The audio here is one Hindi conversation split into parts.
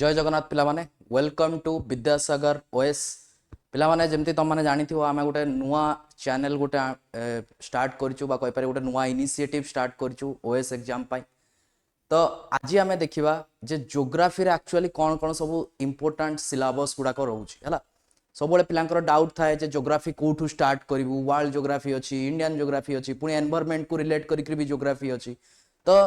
जय जगन्नाथ पिला माने वेलकम टू विद्यासागर ओएस पिला माने जेमती तुम माने जानी थिवो आमे गोटे नुआ चैनल गोटे स्टार्ट करचु बा कहि पारे गोटे नुआ इनिशिएटिव स्टार्ट करचु ओएस एग्जाम पाई। तो आज आमे देखिबा जे ज्योग्राफी रे एक्चुअली कोन कोन सब इंपोर्टेंट सिलेबस गुडा को रहउची हला सब बळे पिलांकर डाउट थाए जे ज्योग्राफी कोठू स्टार्ट करिवु वर्ल्ड ज्योग्राफी अछि इंडियन ज्योग्राफी अछि पुनी एनवायरनमेंट को रिलेट करिक भी ज्योग्राफी अछि। तो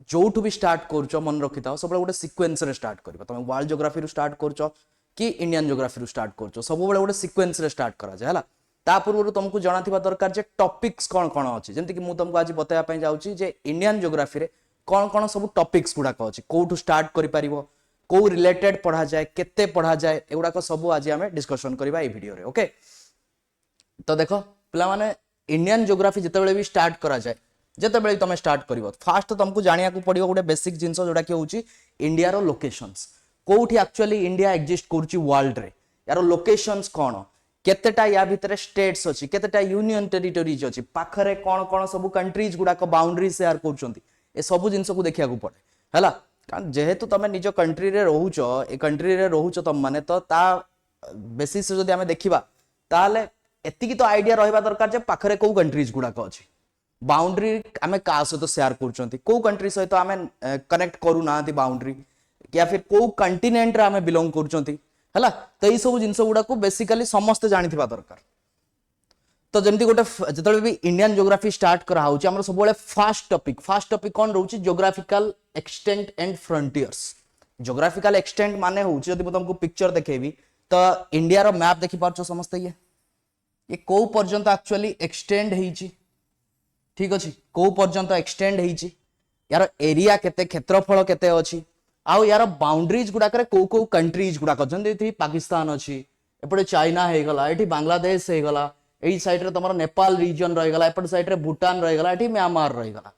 जोठू भी स्टार्ट कर मन रखी था सब गोटे सिक्वेन्स रे स्टार्ट कर तुम वर्ल्ड ज्योग्राफी रू स्टार्ट कर कि इंडियन ज्योग्राफी रू स्टार्ट कर सब गोटे सिक्वेन्स रे स्टार्ट करा जाए ता पूर्व तुमको जाना दरकार जे टॉपिक्स कौन कौन अच्छी जमीक कि तुमको आज बताया जाऊँगी जे इंडियन ज्योग्राफी रे कौन कौन सब टॉपिक्स गुड़ाक अच्छी कौटू स्टार्ट कर कौ रिलेटेड पढ़ा जाए केते पढ़ा जाए एगुड़ाक सब आज आम डिस्कसन करवा ये वीडियो रे ओके। तो देख पिला माने इंडियन ज्योग्राफी जिते भी स्टार्ट करा जाए जिते तुम स्टार्ट कर फास्ट तुमको जाना पड़ो गोटे बेसिक जिनस जोटा कि हूँ इंडिया रो लोकेशंस कौटी एक्चुअली इंडिया एग्जिस्ट करुच्ची वर्ल्ड रे यार लोकेशंस कौन केतेटा या भितर स्टेट्स अच्छी केतेटा यूनियन टेरिटोरीज अच्छी पाखरे कौन कौन सब कंट्रीज गुड़ाक बाउंड्री शेयर कर सब जिनस को देखा पड़े है कारण जेहेतु तुम निज कंट्री रे रोच ए कंट्री रे रोच तुम माने तो ता बेसिस जदि आमे देखिबा ताले एतिकी तो आइडिया रहिबा दरकार जे पाखरे को कंट्रीज गुड़ाक अच्छी बाउंड्री आमे का सहित शेयर करछंती को कंट्री सहित आमे कनेक्ट करू नांती बाउंड्री या फिर को कंटिनेंट रे आमे बिलोंग करछंती हला तो ई सब जिंस गुडा को बेसिकली समस्त जानिथिबा दरकार। तो जेमती गोटे जतले भी इंडियन ज्योग्राफी स्टार्ट करा होउची हमर सब बळे फास्ट टॉपिक कोन रहउची geographical extent and frontiers. Geographical extent माने होउची जदि तुमको पिक्चर देखेबी तो इंडिया रो मैप देखि पारछो समस्त ये को पर्यंत एक्चुअली एक्सटेंड हेची ठीक अच्छे कौ पर्यंत एक्सटेंड होती यार एरिया केते क्षेत्रफल केते अच्छी आउ यार बाउंड्रीज गुड़ाक कौ कौ कंट्रीज गुड़ाक जमी पाकिस्तान अच्छी एपटे चाइना होगला ये बांग्लादेश होगला यही सैड्रे तुम नेपाल रिजन रहीगला एपटे सैड्रे भूटान रहीगला ये म्यांमार रहीगला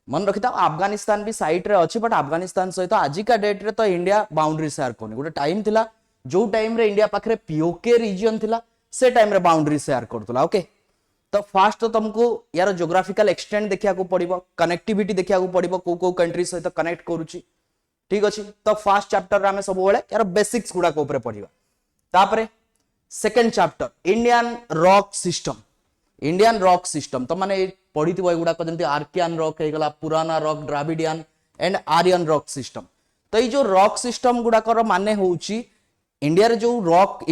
मन रखी था अफगानिस्तान भी साइड रे अच्छी बट अफगानिस्तान सहित आजिका डेट रे तो इंडिया बाउंड्री शेयर करनी गोटे टाइम थिला जो टाइम रे इंडिया पाखरे पीओके रीजन थिला से टाइम रे बाउंड्री शेयर करतला ओके। तो फास्ट तो तुमको यार ज्योग्राफिकल एक्सटेंट देखा पड़ो कनेक्टिविटी देखा पड़ो को कंट्री सहित कनेक्ट करुच्ची ठीक अच्छे। तो फास्ट चैप्टर आम सब यार बेसिक्स गुड़ाक पढ़ा तापरे second chapter Indian rock system तो माने पढ़ी एगुड़ाक जमी आर्कियन रॉक होगला पुराना rock Dravidian and Aryan rock system. तो ये जो रॉक सिस्टम गुड़ाक माने होउची इंडिया जो रॉक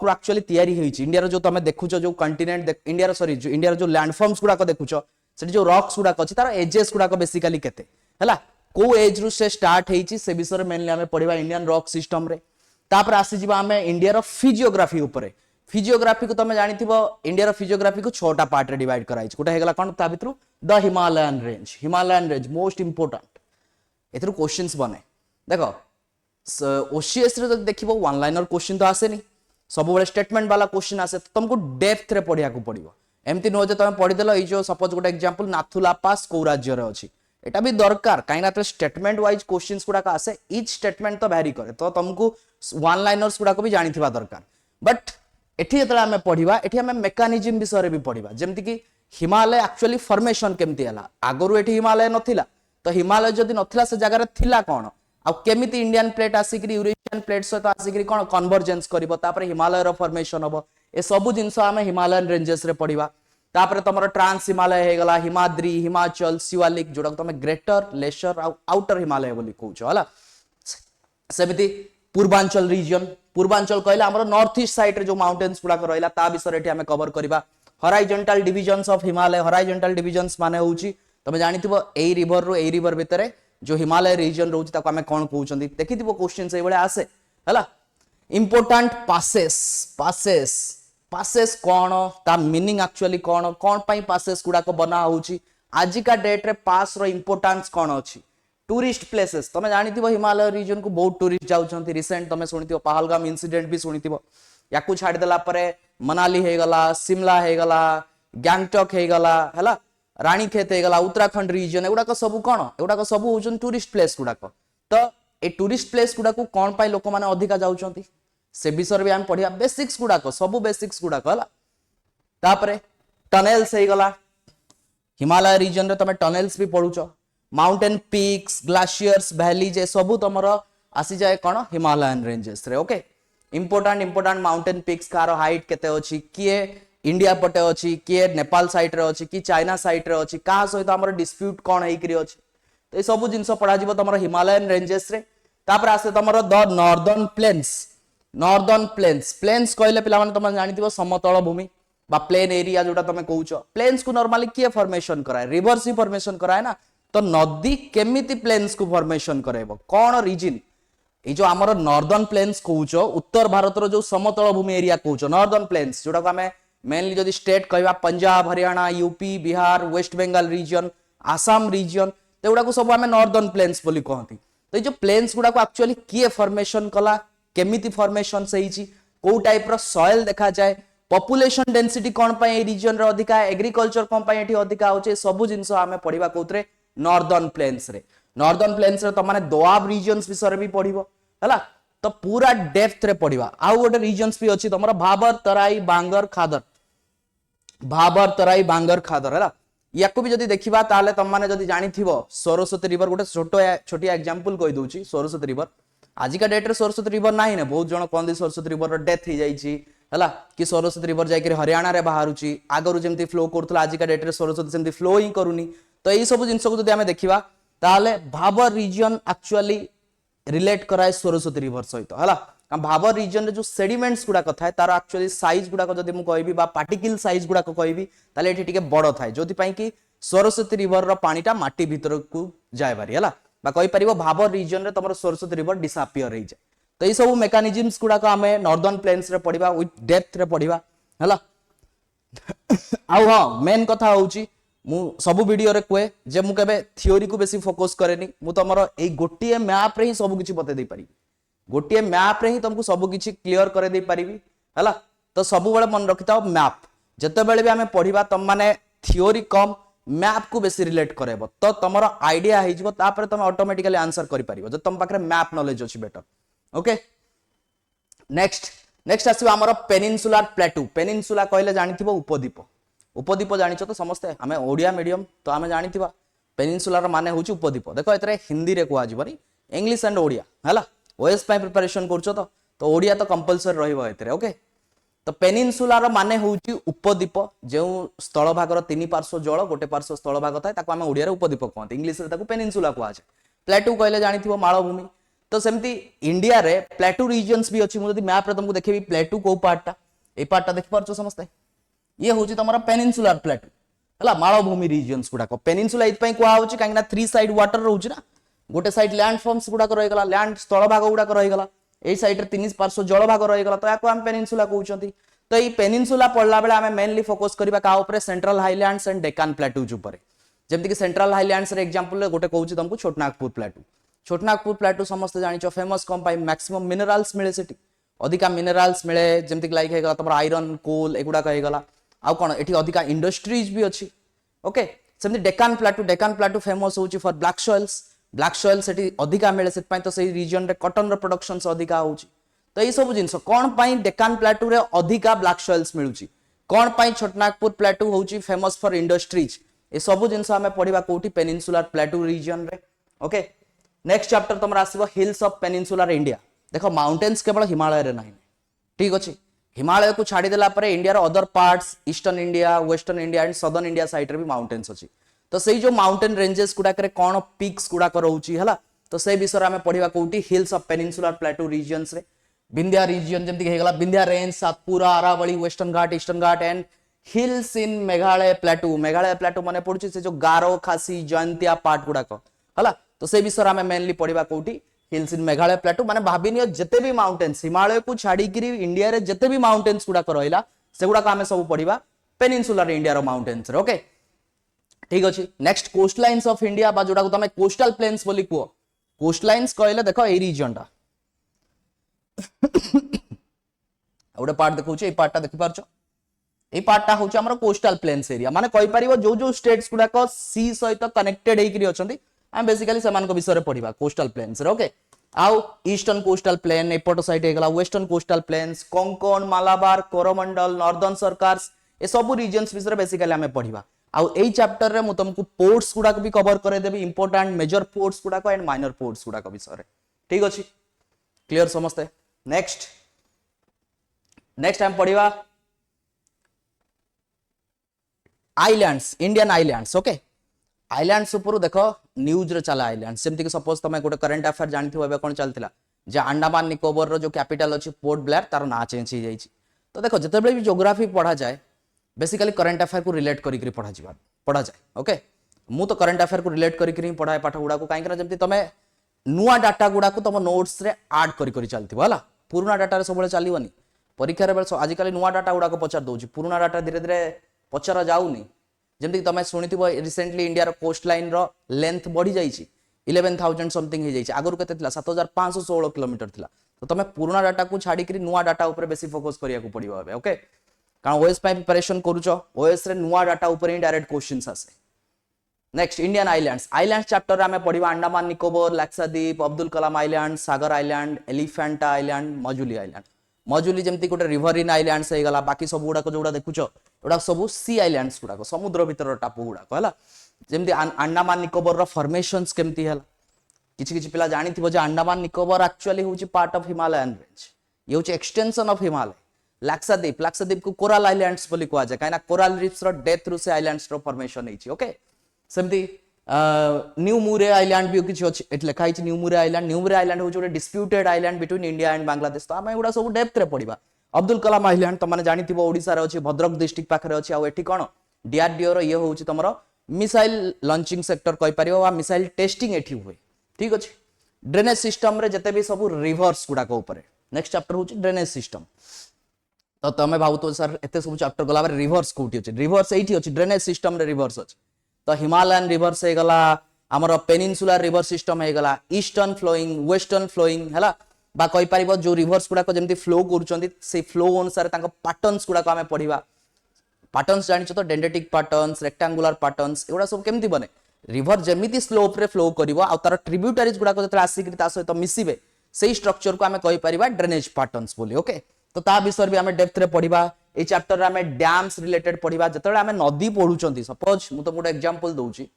एक्चुअली तैयारी होईची इंडिया जो तुम देखुच जो कंटिनेंट इंडिया सॉरी जो इंडिया जो लैंडफॉर्म्स गुड़ाक देखुच से जो रॉक्स गुड़ाक अच्छी तार एजेस गुड़ाक बेसिकली केते हैला को एज रु से स्टार्ट होईची से विषय मेनली आमे पढ़िबा इंडियन रॉक सिस्टम रे। तापर आसी जिबा आमे इंडिया रो फिजियोग्राफी ऊपर फिजियोग्राफी को तुम जानिथिबो इंडिया रो फिजियोग्राफी को 6टा पार्ट रे डिवाइड कराइछ गोटे हेगला कोन ता भितरु the Himalayan range most important एथरु क्वेश्चंस बने देखो ओसीएस रे देखिबो वन लाइनर क्वेश्चन तो आसेनी सब बळे स्टेटमेंट वाला क्वेश्चन आसे तो तुमको डेप्थ रे पढ़िया को पड़िबो एमती नो जे तुम पढ़ी देलो ई जो सपोज गोटे एग्जांपल नाथुला पास को राज्य रे अछि एटा भी दरकार काई ना तो स्टेटमेंट वाइज क्वेश्चंस गुडा का आसे ईच स्टेटमेंट तो वैरी करे तो तुमको वन लाइनर्स गुडा को भी जानिथिबा दरकार बट एठी जेतला हमें पढ़िबा एठी हमें मेकानिज्म विषय रे भी पढ़िबा जेमति कि हिमालय एक्चुअली फॉर्मेशन केमति हला आगरु एठी हिमालय नथिला तो हिमालय जदि नथिला से जगह रे थिला कोन आ केमिति इंडियन प्लेट आसिक यूरोपियन प्लेट सहित आसिक कौन कन्वर्जेंस करिवो तापर हिमालय रो फॉर्मेशन हबो ए सब जिंस आमे हिमालयन रेंजेस रे पढ़िबा। तापर तुम ट्रांस हिमालय होगला हिमाद्री हिमाचल शिवालिक जोड़ा तुम ग्रेटर लेसर आउटर हिमालय बोली कहूछ हला सेमिति पूर्वांचल कहले हमर नॉर्थ ईस्ट साइड रे जो माउंटेन्स गुडा रहला ता विषय रे हमें कवर करबा। Horizontal divisions of Himalaya horizontal divisions माने होउची तुम जानिथिबो एई रिवर भितरे जो हिमालय रीजन रोच ताको हमें कौन कहउछंती देखिथिबो क्वेश्चन से बळे आसे हला। इंपोर्टेंट पासेस कौन ता मीनिंग एक्चुअली कौन पाई पासेस गुडा को बना होउची आजिका डेट रे पास रो इंपोर्टेंस कौन अछि टूरिस्ट प्लेसेस तुम जानिथिबो हिमालय रीजन को बहुत टूरिस्ट जाउछंती रिसेंट तुम सुनिथिबो पहलगाम इंसिडेंट भी सुनिथिबो याकू छाडी देला परे मनाली हेगला शिमला हेगला गैंगटॉक हेगला हला रानीखेत होगला उत्तराखंड रीजन एगुड़ाक सब कौन एगुड़ाक सब होउछन टूरिस्ट प्लेस गुड़ाक। तो ए टूरिस्ट प्लेस गुड़ाक कौन पाई लोक माने अधिका जाउछंती से विषय भी आम पढ़िया बेसिक्स गुड़ाक सब बेसिक्स गुड़ाक हला। तापरे टनेल्स होगला हिमालय रीजन रे तुम टनेल्स भी पढ़ुछ माउंटेन पीक्स ग्लाशियर्स वैलीज ए सब तुमर आसी जाए कौन हिमालयन रेंजेस रे ओके इंपोर्टाट माउंटेन पिक्स कार हाइट केते अछि किए इंडिया पटे अछि किए नेपाल साइड रे अछि कि चाइना साइड रे अछि का सहित हमर डिस्प्यूट कोन हेइ करी अछि तो ए सब जिंस पढ़ा जिवो तमर हिमालयन रेंजेस रे तापर आसे तमर द नॉर्दर्न प्लेन्स कहले पिला माने तुम जानिथिबो समतल भूमि बा प्लेन एरिया जोटा तुम कहउछ प्लेन्स को नॉर्मली किए फॉर्मेशन कराए रिवर्स ही फॉर्मेशन कराए ना तो नदी केमिति प्लेन्स को फॉर्मेशन कराइबो कोन रीजन ये जो आमर नॉर्दर्न प्लेन्स कहउछ उत्तर भारत रो जो समतल भूमि एरिया कहउछ नॉर्दर्न प्लेन्स जोटा को हमें मेनली जदि स्टेट कहबा Punjab Haryana UP Bihar west Bengal region Assam region तेगुड़ा को सब हमें नॉर्दर्न प्लेन्स बोली कहती तो ये जो प्लेन्स गुड़ा को एक्चुअली किए फॉर्मेशन कला केमिति फॉर्मेशन सही को टाइप रो सॉइल देखा जाए पॉपुलेशन डेंसिटी कौन पाए ए रीजन रे अधिका एग्रीकल्चर कौन पाए एठी अधिका होचे सब जिंस हमें पढ़िबा कोतरे नॉर्दर्न प्लेन्स रे तो माने दोआब रीजन्स विषय रे भी पढ़िबो हला तो पूरा डेप्थ रे पढ़िबा आउ गोटे रीजन्स भी अछि तमरो भाबर तराई बांगर खादर हला याको भी जदि देखिबा ताले तम माने जदि जानिथिबो सरस्वती रिवर गोटे छोटिया एग्जांपल कहि दोची सरस्वती रिवर आज का डेट रे सरस्वती रिवर नाही ने बहुत जण कोन सरस्वती रिवर रो डेथ ही जाईची हला कि सरस्वती रिवर जाई के हरियाणा रे बाहरुची आगरु जेमती फ्लो करथला आज का डेट रे सरस्वती सेमती फ्लो ही करूनी तो एई सब जिंस को जदि हमें देखिबा ताले भाबर रीजन एक्चुअली रिलेट कराए सरस्वती रिवर सहित हला भाबर रीजन रे जो सेडिमेंट्स गुडा कथा है तार एक्चुअली साइज गुडा को जदि मु कहबी बा पार्टिकल साइज गुडा को कहबी ताले एठी टिके बड़ थाए जोति पई कि सरस्वती रिवर रो पानीटा माटी भीतर को जाय बारी हला बा कहि परिबो भाबर रीजन रे तमरो सरस्वती रिवर डिसअपियर हो जाए तो ये सब मेकानिजम्स गुडा को हमें नॉर्दर्न प्लेन्स रे पढ़िबा विथ डेप्थ रे पढ़िबा हला आउ हां मेन कथा होउची मु सब वीडियो रे कोए जे मु केबे थ्योरी को बेसी फोकस करेनी मु तमरो एई गोटिए मैप रे ही सब किछि बते दे पारी गोटिए मैप रे ही तुमको सब किछि क्लियर करे दे पारिबी हला तो सब बेले मन रखिताओ मैप जते बेले भी हमें पढ़िबा तम माने थ्योरी कम मैप को बेसी रिलेट करेबो तो तमरो आईडिया हे जिवो तापर तुम ऑटोमेटिकली आंसर करि पारिबो जे तुम पाखरे मैप नॉलेज अछि बेटर ओके नेक्स्ट आसीबो हमर पेनिनसुलर पेनिनसुला कहले जानिथिबो उपद्वीप जानिछो तो समस्ते हमें ओडिया मीडियम तो हमें जानिथिबा पेनिनसुलर माने होची उपद्वीप देखो एतरे हिंदी रे को आजिबरी इंग्लिश एंड ओडिया हला ओएस पाई प्रिपरेशन करछो तो ओडिया तो कंपलसरी रहइबो एतरे ओके तो पेनिनसुलर माने होची उपद्वीप जे स्थल भागर तीन पार्श्व जल गोटे पार्श्व स्थल भाग थाए ताको हमें ओडिया रे उपद्वीप कहते इंग्लिश रे ताको पेनिनसुला को आछे प्लेटू कहले जानिथिबो मालभूमि तो सेमती इंडिया रे प्लेटू रीजन्स भी अछि मु जदी मैप रे तुमको देखेबी प्लेटू को पार्टटा ए पार्टटा देखि पारछो समझते ये होची तमरा पेनिनसुलर प्लेटू हला मालभूमि रीजन्स गुडा को पेनिनसुला इत पई कोआ होची कांगना थ्री साइड वाटर रहउची ना गोटे साइड लैंड फॉर्म्स गुडा को रहि गला लैंड स्थल भाग गुडा को रहि गला ए साइड रे तीन पार्श्व जल भाग रहि गला तो याको हम पेनिनसुला कहउचंती तो ई पेनिनसुला पढ़ला बेले हमें मेनली फोकस करबा का ऊपर central highlands and Deccan plateaus ऊपर जेमति कि सेंट्रल हाईलैंड्स रे एग्जांपल रे गोटे कहउची तुमको छोटनागपुर प्लेटू समस्त जानिचो फेमस कम पाई मैक्सिमम मिनरल्स मिले सेठी अधिका मिनरल्स मिले जेमति लाइक हे गला तमरा आयरन कोल एगुडा कहि गला आउ कोन एठी अधिका इंडस्ट्रीज भी अछि ओके सेमति डेक्कन प्लेटू फेमस होची फॉर ब्लैक सॉइल सेठी अधिका मिले सेट पई तो सेही रीजन रे कॉटन रो प्रोडक्शन से अधिका होची तो ये सब जिंस कोन पई डेक्कन प्लेटू रे अधिका ब्लैक सॉइल्स मिलुची कोन पई छोटनागपुर प्लेटू होची फेमस फॉर इंडस्ट्रीज ए सब जिंस हमें पढ़िबा कोठी पेनिनसुलर प्लेटू रीजन रे ओके नेक्स्ट चैप्टर तुम आसबो हिल्स ऑफ पेनिनसुलर इंडिया देखो माउंटेन्स केवल हिमालय रे नहीं ठीक अछि हिमालय को छाड़ी देला परे इंडिया रो other parts eastern India western India and southern India side रे भी माउंटेन्स अछि तो सेही जो माउंटेन रेंजेस गुडा करे कोन पीक्स गुडा को रहउची हला तो से विषय हमें पढ़िबा कोठी hills of peninsular plateau regions रे विंध्या रीजन जेमति हे गला Vindhya range Satpura Aravalli Western Ghat Eastern Ghat and hills in Meghalaya plateau माने पड़ुची से जो गारो खासी जयंतिया पार्ट गुडा को हला तो से विषय हमें मेनली पढ़िबा कोठी हिल्स इन मेघालय प्लेटू माने भाबिनियो जते भी माउंटेन्स हिमालय को छाड़ी करी इंडिया रे जते भी माउंटेन्स गुडा को रहइला से गुडा को हमें सब पढ़िबा पेनिनसुलर इंडिया रो माउंटेन्स रे ओके ठीक अछि next coast lines of India बा जोडा को तमे कोस्टल प्लेन्स बोली को कोस्ट लाइंस कहले देखो ए रीजन टा ओडे पार्ट देखौछ ए पार्टटा देखि पारछो ए पार्टटा होछ हमर कोस्टल प्लेन्स एरिया माने कहि परिबो जो जो स्टेट्स गुडा को सी सहित कनेक्टेड हेकरी अछंती हम बेसिकली समान को विषय रे पढिबा कोस्टल प्लेन्स रे ओके आउ ईस्टर्न कोस्टल प्लेन एपट साइड हे गला western coastal plains Konkan Malabar Coromandel northern Circars ए सब रीजन्स विषय रे बेसिकली हमें पढिबा आउ एई चैप्टर रे मु तुमको पोर्ट्स गुडा को भी कवर करे देबी इंपोर्टेंट मेजर पोर्ट्स गुडा को एंड माइनर पोर्ट्स गुडा को विषय रे ठीक अछि क्लियर समस्ते नेक्स्ट नेक्स्ट हम पढ़िबा islands Indian islands okay islands ऊपर देख न्यूज रे चला आइलैंड्स जेमति कि सपोज तमे गोटे करंट अफेयर जानथिबो एबे कोन चलतिला जे अंडमान निकोबर रो जो कैपिटल अछि पोर्ट ब्लेयर तार ना चेंज हो जाइछि तो देखो जतेबेले भी ज्योग्राफी पढ़ा जाए बेसिकली करंट अफेयर को रिलेट करिकरी पढ़ा जाए ओके मु तो करंट अफेयर को रिलेट करिकरी पढ़ाए पाठ गुडा को काईकरा जेमति तमे नुआ डाटा गुडा को तम नोट्स रे ऐड करिकरी चलथिबो हला पुराना डाटा रे सबले चलिबनी परीक्षा रे बेल आजिकली नुआ डाटा गुडा को पचार दउछि पुराना डाटा धीरे धीरे पचरा जाउनी जेमति तमे सुनिथिबो रिसेंटली इंडिया रो कोस्ट लाइन रो लेंथ बढ़ी जाइछि 11,000 समथिंग हो जाइछि आगरु केते थिला 7,516 किलोमीटर थिला तो तमे पुराना डाटा को छाडी करी नुआ डाटा ऊपर बेसी फोकस करिया को पड़िबो एबे ओके कारण ओएस पय प्रिपरेशन करूचो ओएस रे नुआ डाटा ऊपर ही डायरेक्ट क्वेश्चंस आसे next Indian islands islands chapter रे हमें पढ़िबा Andaman Nicobar Lakshadweep Abdul Kalam island Sagar island Elephanta island Majuli island Majuli जेमति गोटे रिवरिन आइलैंड्स हे गला बाकी सब गुडा को जोडा देखुचो एडा सब सी आइलैंड्स गुडा को समुद्र भीतर टापू गुडा को हला जेमति अंडमान निकोबर रो फॉर्मेशंस केमति हला किछि किछि पिला जानिथिबो जे अंडमान निकोबर एक्चुअली होची पार्ट ऑफ हिमालयन रेंज ये होची एक्सटेंशन ऑफ हिमालय लक्षद्वीप को कोरल आइलैंड्स बोली कुआ जाय काइना कोरल रीफ्स रो डेथ रु से आइलैंड्स रो फॉर्मेशन हेची ओके सेमति न्यू मुरे आइलैंड भी किछि अछि एट लिखा हिची न्यू मुरे आइलैंड होची गोटे disputed island between India and Bangladesh तो आमे एडा सब डेप्थ रे पढिबा अब्दुल कलाम आइलैंड तो माने जानिथिबो ओडिसा रे अछि भद्रक डिस्ट्रिक्ट पाखरे अछि आ एठी कोन डीआरडीओ रो ये होची तमरो मिसाइल लॉन्चिंग सेक्टर कहि परिबो वा मिसाइल टेस्टिंग एठी हुए ठीक अछि ड्रेनेज सिस्टम रे जते भी सब रिवर्स गुडा को ऊपर नेक्स्ट चैप्टर होची ड्रेनेज सिस्टम तो तमे भाबुतो सर एते सब चैप्टर गला बारे रिवर्स कोठी अछि रिवर्स एठी अछि ड्रेनेज सिस्टम रे रिवर्स अछि तो हिमालयन रिवर्स हे गला हमर पेनिनसुलर रिवर सिस्टम हे गला ईस्टर्न फ्लोइंग वेस्टर्न फ्लोइंग हला बा कहि परिबो जो रिवर्स गुडा को जेमति फ्लो करूचंती से फ्लो अनुसार तांको पैटर्न्स गुडा को हमें पढिबा पैटर्न्स जानिछ तो डेंडेटिक पैटर्न्स रेक्टेंगुलर पैटर्न्स एगुडा सब केमति बने रिवर जेमिति स्लोप रे फ्लो करिवो आ तार ट्रिब्यूटरीज गुडा को जतरा आसिक ता सहित मिसिबे सेही स्ट्रक्चर को हमें कहि परिबा ड्रेनेज पैटर्न्स बोली ओके तो ता विषय भी हमें डेप्थ रे पढिबा ए चैप्टर रे हमें डैम्स रिलेटेड पढिबा जतरा हमें नदी पढुचंती सपोज मु तो गोटे एग्जांपल दउची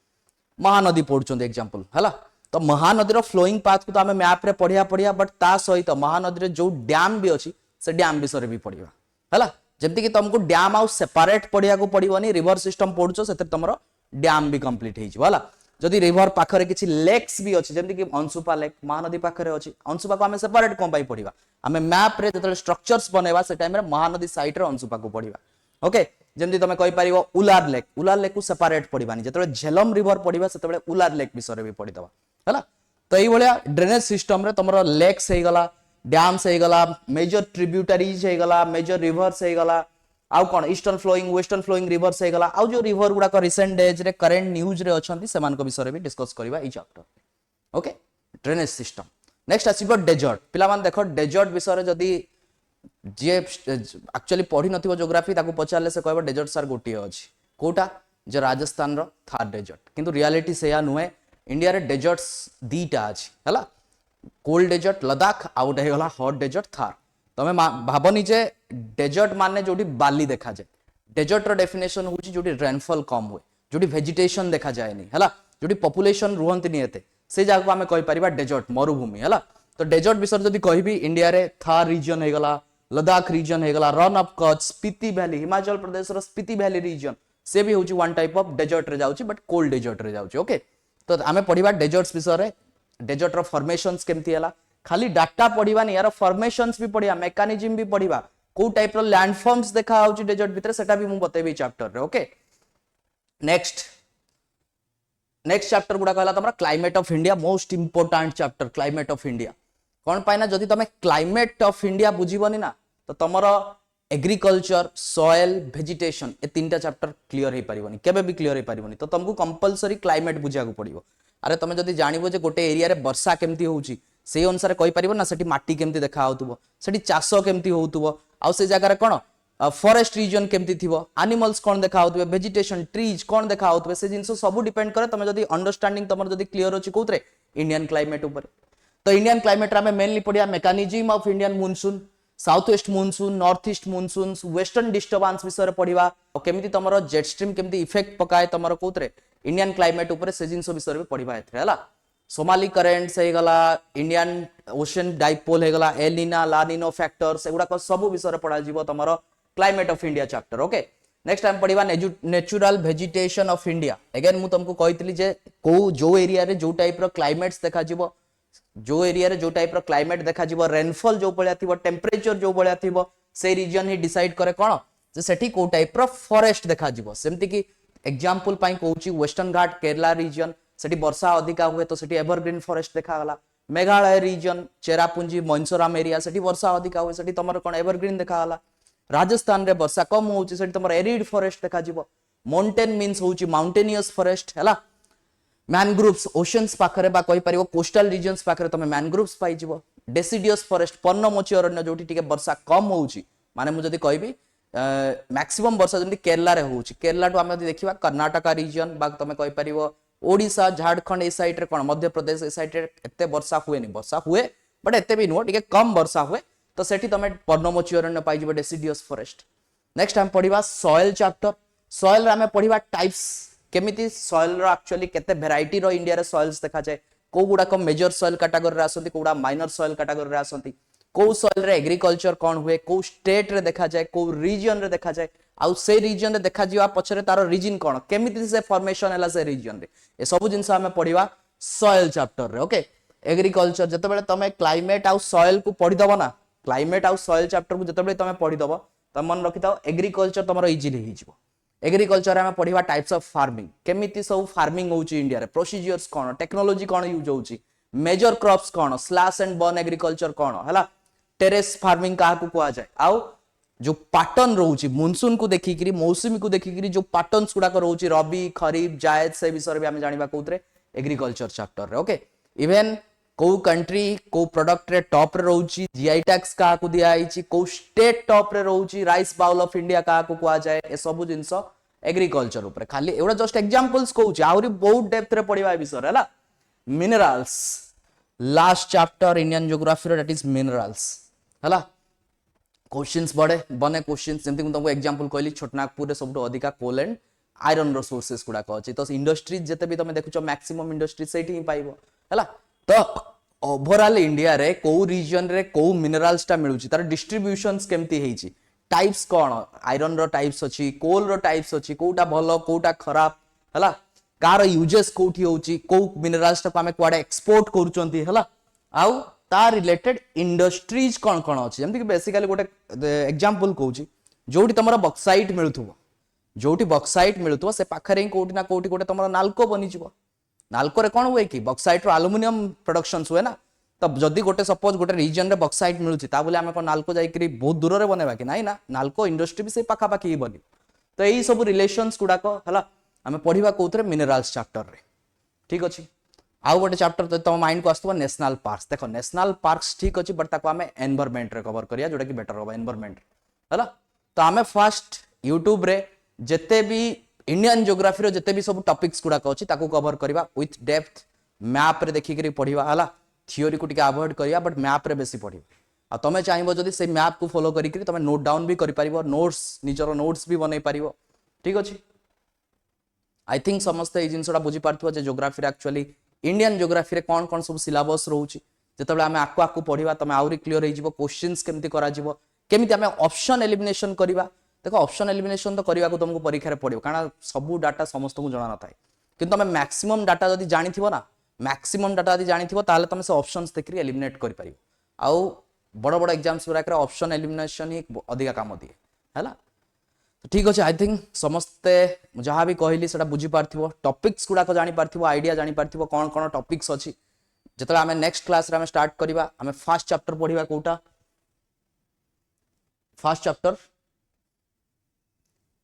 महानदी पढुचंती एग्जांपल हला तो महानदी रो फ्लोइंग पाथ को तो हमें मैप रे पढिया बट ता सहित महानदी रे जो डैम भी अछि से डैम विषय रे भी पढिबा हला जेमति कि तुमको डैम आउ सेपरेट पढिया को पडिबनी रिवर सिस्टम पढुचो सेते तमरो डैम भी कंप्लीट हेइ जिवो हला जदि रिवर पाखरे किछि लेक्स भी अछि जेमति कि अंशुपा लेक महानदी पाखरे अछि अंशुपा को हमें सेपरेट कोन पाई पढिबा हमें मैप रे जतले स्ट्रक्चर्स बनेबा से टाइम रे महानदी साइड रे अंशुपा को पढिबा ओके जेमति तमे कहि परिबो उलार लेक को सेपरेट पढिबानी जतले झेलम रिवर पढिबा सेतबेले उलार लेक विषय रे भी पढि दबा हला तो एई भलिया ड्रेनेज सिस्टम रे तमरो लेक्स हे गला डैम्स हे गला मेजर ट्रिब्यूटरीज हे गला मेजर रिवर्स हे गला आउ कोन eastern flowing western flowing rivers हे गला आउ जो रिवर गुडा को रिसेंट डेज रे करंट न्यूज रे अछंती सेमान को विषय रे भी डिस्कस करबा ई chapter okay drainage system next आसीबो डेजर्ट पिला मान देखो डेजर्ट विषय रे जदी जे एक्चुअली पढी नथिबो ज्योग्राफी ताको पचारले से कहबो डेजर्ट सर गोटी अछि कोटा जे राजस्थान रो थार डेजर्ट किंतु रियलिटी से या नुए इंडिया रे डेजर्ट्स दीटा अछि हला कोल्ड डेजर्ट लद्दाख आउट हे गला हॉट डेजर्ट थार तमे भाबनी जे डेजर्ट माने जोडी बाली देखा जाय डेजर्ट रो डेफिनेशन होची जोडी रेनफॉल कम हुए जोडी वेजिटेशन देखा जाय नहीं हला जोडी पॉपुलेशन रुहंती नहीं एते से जागा को हमें कहि परिबा डेजर्ट मरुभूमि हला तो डेजर्ट विषय जदी कहबी इंडिया रे थार रीजन हे गला लद्दाख रीजन हे गला रन ऑफ कच्छ स्पीति वैली हिमाचल प्रदेश रो स्पीति वैली रीजन से भी होची वन टाइप ऑफ डेजर्ट रे जाउची बट कोल्ड डेजर्ट रे जाउची ओके तो हमें पढिबा डेजर्ट्स विषय रे डेजर्ट रो फॉर्मेशंस केमती हला खाली डाटा पढिबानी यार फॉर्मेशंस भी पढिया मेकानिज्म भी पढिबा को टाइप रो लैंडफॉर्म्स देखा आउची डेजर्ट भीतर सेटा भी मु बतेबी चैप्टर रे ओके नेक्स्ट चैप्टर गुडा कहला तमरा climate of India most important chapter climate of India कोन पाइना जदी तमे क्लाइमेट ऑफ इंडिया बुझिबनी ना तो तमरो एग्रीकल्चर सॉइल वेजिटेशन ए तीनटा चैप्टर क्लियर हे परिबनी केबे भी क्लियर हे परिबनी तो तुमको कंपलसरी क्लाइमेट बुझिया को पड़िबो अरे तमे जदी जानिबो जे गोटे एरिया रे वर्षा केमती होउची से अनुसार कहि परिबो ना सेठी माटी केमती देखा होतुबो सेठी चासो केमती होतुबो आ से जगह रे कोन फॉरेस्ट रीजन केमती थिबो एनिमल्स कोन देखा होतबे वेजिटेशन ट्रीज कोन देखा होतबे से जिंस सब डिपेंड करे तमे जदी अंडरस्टैंडिंग तमर जदी क्लियर होची कोतरे इंडियन क्लाइमेट ऊपर तो इंडियन क्लाइमेट रे मेनली पडिया mechanism of Indian monsoon south west monsoon north east monsoon western disturbance विषय पढ़िबा केमिति तमरो जेट स्ट्रीम केमिति इफेक्ट पकाए तमरो कोतरे इंडियन क्लाइमेट ऊपर से जिंस विषय पढ़िबा एथरे हला सोमाली करेंट्स हो गला इंडियन ओशन डाइपोल हो गला एलिना लानिनो फैक्टर्स एगुड़ा सब विषय पढ़ा जीवो तमरो climate of India chapter okay next time पढ़िबा natural vegetation of India again मु तुमको कहितली जे को जो एरिया रे जो टाइप रो क्लाइमेट्स देखा जीवो जो एरिया रे जो टाइप रो क्लाइमेट देखा जीवो रेनफॉल जो भलिया थिबो टेंपरेचर जो भलिया थिबो से रीजन ही डिसाइड करे कोन जे सेठी को टाइप रो फॉरेस्ट देखा जीवो सेमति की एग्जांपल पाई कहूची वेस्टर्न घाट केरला रीजन सेठी वर्षा अधिका हुए तो सेठी एवरग्रीन फॉरेस्ट देखा गला मेघालय रीजन चेरापुंजी मंसोराम एरिया सेठी वर्षा अधिका हुए सेठी तमर कोन एवरग्रीन देखा गला राजस्थान रे वर्षा कम होची सेठी तमर एरिड फॉरेस्ट देखा जीवो माउंटेन मींस होची माउंटेनियस फॉरेस्ट हैला मैनग्रोव्स ओशंस पाखरे बा कहि परिवो कोस्टल रीजन्स पाखरे तमे मैनग्रोव्स पाई जीवो डेसिडियस फॉरेस्ट पर्णमोची अरण्य जोटी टिके वर्षा कम होची माने मु जदी कहबी मैक्सिमम वर्षा जदी केरला रे होची केरला टू हम जदी देखिबा कर्नाटका रीजन बा तमे कहि परिवो ओडिशा झारखंड ए साइड रे कोन मध्य प्रदेश ए साइड रे एते वर्षा हुए नि वर्षा हुए बट एते भी नो टिके कम वर्षा हुए तो सेठी तमे पर्णमोची अरण्य पाई जीवो डेसिडियस फॉरेस्ट नेक्स्ट हम पढ़िबा सॉइल चैप्टर सॉइल रे हम पढ़िबा टाइप्स केमिति सॉइल रो एक्चुअली केते वैरायटी रो इंडिया रे सॉइल्स देखा जाय को गुडा को मेजर सॉइल कैटेगरी रे आसंती कोडा माइनर सॉइल कैटेगरी रे आसंती को सॉइल रे एग्रीकल्चर कोन हुए को स्टेट रे देखा जाय को रीजन रे देखा जाय आउ से रीजन रे देखा जिवा पछरे तारो रीजन कोन केमिति से फॉर्मेशन हला से रीजन रे ए सब जिंस हम पढ़िबा सॉइल चैप्टर रे ओके एग्रीकल्चर जते बेले तमे क्लाइमेट आउ सॉइल को पढ़ि दबो ना क्लाइमेट आउ सॉइल चैप्टर को जते बेले तमे पढ़ि दबो त मन रखिताओ एग्रीकल्चर तमरो इजीली हि जिवो एग्रीकल्चर में पढ़िबा टाइप्स ऑफ फार्मिंग केमिति सब फार्मिंग होउची इंडिया रे प्रोसीजर्स कोन टेक्नोलॉजी कोन यूज होउची मेजर क्रॉप्स कोन स्लैश एंड बर्न एग्रीकल्चर कोन हला टेरेस फार्मिंग का को कुआ जाय आउ जो पैटर्न रहउची मानसून को देखिकरी मौसमी को देखिकरी जो पैटर्न्स गुडा को रहउची रबी खरीफ जायद से विषय भी हम जानिबा कोउतरे एग्रीकल्चर चैप्टर रे ओके इवन को कंट्री को प्रोडक्ट रे टॉप रे रहउची जीआई टैक्स का को दिया आइची को स्टेट टॉप रे रहउची राइस बाउल ऑफ इंडिया का को कुआ जाय ए सब जिंस एग्रीकल्चर ऊपर खाली एवडा जस्ट एग्जांपल्स कहउची आउरी बहुत डेप्थ रे पढिबा विषय हला minerals last chapter Indian geography रे दैट इज मिनरल्स हला क्वेश्चंस बड़े बने क्वेश्चंस जेमति तुमको एग्जांपल कहली छोटनागपुर रे सबटो अधिका कोल एंड आयरन रो सोर्सेस गुडा कहची तो इंडस्ट्रीज जते भी तुम देखुचो मैक्सिमम इंडस्ट्री सेठी ही पाइबो हला तो ओवरऑल इंडिया रे को रीजन रे को मिनरल्स टा मिलुची तार डिस्ट्रीब्यूशंस केमती हेची टाइप्स कोन आयरन रो टाइप्स अछि कोल रो टाइप्स अछि कोटा भलो कोटा खराब हला कार यूजेस कोठी होची को मिनरल्स टा हमें क्वाडे एक्सपोर्ट करूचंती हला आउ ता रिलेटेड इंडस्ट्रीज कोन कोन अछि जेमति कि बेसिकली गोटे एग्जांपल कहूची जोठी तमरा बॉक्साइट मिलुथुबो जोठी बॉक्साइट मिलुथुबो से पाखरे कोठी ना कोठी गोटे तमरा नालको बनि जिवो नालको रे कोन हुए कि बॉक्साइट रो एल्युमिनियम प्रोडक्शन हुए ना तब जदी गोटे सपोज गोटे रीजन रे बॉक्साइट मिलुची ता बोले हमें कोन नालको जाई करी बहुत दूर रे बनेबा कि नाही ना नालको इंडस्ट्री भी से पाखा पाखी ही बनी तो एही सब रिलेशंस गुडा को हला हमें पढ़िबा कोउतरे मिनरल्स चैप्टर रे ठीक अछि आउ गोटे चैप्टर तो तम माइंड को आस्तबो नेशनल पार्क्स देखो नेशनल पार्क्स ठीक अछि बट ताको हमें एनवायरनमेंट रे कवर करिया जोटा कि बेटर होबा एनवायरनमेंट हला तो हमें फर्स्ट YouTube रे जते भी इंडियन ज्योग्राफी रो जते भी सब टॉपिक्स गुडा को अछि ताको कवर करिबा विथ डेप्थ मैप रे देखि करी पढ़िबा हला थियोरी को टिके अवॉइड करिया बट मैप रे बेसी पढ़िबा आ तमे चाहिबो जदी से मैप को फॉलो करी करी तमे नोट डाउन भी करि परिबो नोट्स निजरो नोट्स भी बनै परिबो ठीक अछि आई थिंक समस्त ए जिंसडा बुझी पारथुवा जे ज्योग्राफी रे एक्चुअली इंडियन ज्योग्राफी रे कोन कोन सब सिलेबस रहउची जेतबे हमें आकु आकु पढ़िबा तमे आउरी क्लियर हे जिवो क्वेश्चंस केमति करा जिवो केमिति हमें ऑप्शन एलिमिनेशन करिबा देखो ऑप्शन एलिमिनेशन तो करबा को तुमको परीक्षा रे पड़ियो कारण सब डाटा समस्त को जणा न थाए किंतु हमें मैक्सिमम डाटा जदी जानिथिबो ना मैक्सिमम डाटा जदी जानिथिबो ताले तमे से ऑप्शंस देखि एलिमिनेट करि परिबो आउ बड़ बड़ एग्जाम्स गुरा करे ऑप्शन एलिमिनेशन ही अधिका काम दिए हैला तो ठीक अछि आई थिंक समस्ते जहां भी कहली सेटा बुझी पारथिबो टॉपिक्स गुडा को जानि पारथिबो आईडिया जानि पारथिबो कोन कोन टॉपिक्स अछि जतले हमें नेक्स्ट क्लास रे हमें स्टार्ट करबा हमें फर्स्ट चैप्टर पढिबा कोटा first chapter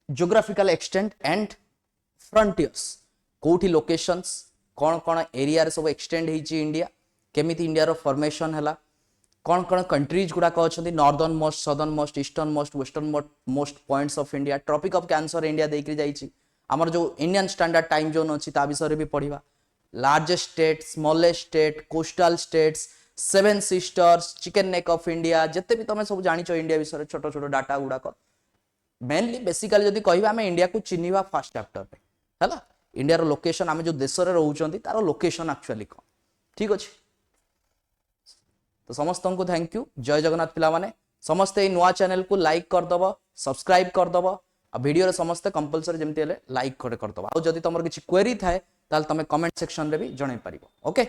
geographical extent and frontiers कोठी लोकेशंस कौन कौन एरिया रे सब एक्सटेंड हेची इंडिया केमिति इंडिया रो फॉर्मेशन हला कौन कौन कंट्रीज गुडा को अछंती northernmost southernmost easternmost westernmost points of India tropic of cancer India देकरी जाईची हमर जो इंडियन स्टैंडर्ड टाइम जोन अछि ता विषय रे भी पढिबा largest state smallest state coastal states seven sisters chicken neck of India जते भी तमे सब जानिचो इंडिया विषय छोटो छोटो डाटा गुडा को मेनली बेसिकली जदी कहबा हमें इंडिया को चिन्हिबा फर्स्ट चैप्टर पे हला इंडिया रो लोकेशन हमें जो देश रे रहउचंती तारो लोकेशन एक्चुअली को ठीक अच्छे तो समस्त को थैंक यू जय जगन्नाथ पिला माने समस्ते ये नुआ चैनल को लाइक करदब सब्सक्राइब करदब आ वीडियो समस्ते कंपलसरी जमती लाइक करदब आ जदि तुम किसी क्वेरी थाए ताल तुम कमेंट सेक्शन रे भी जणाई पारिबो ओके।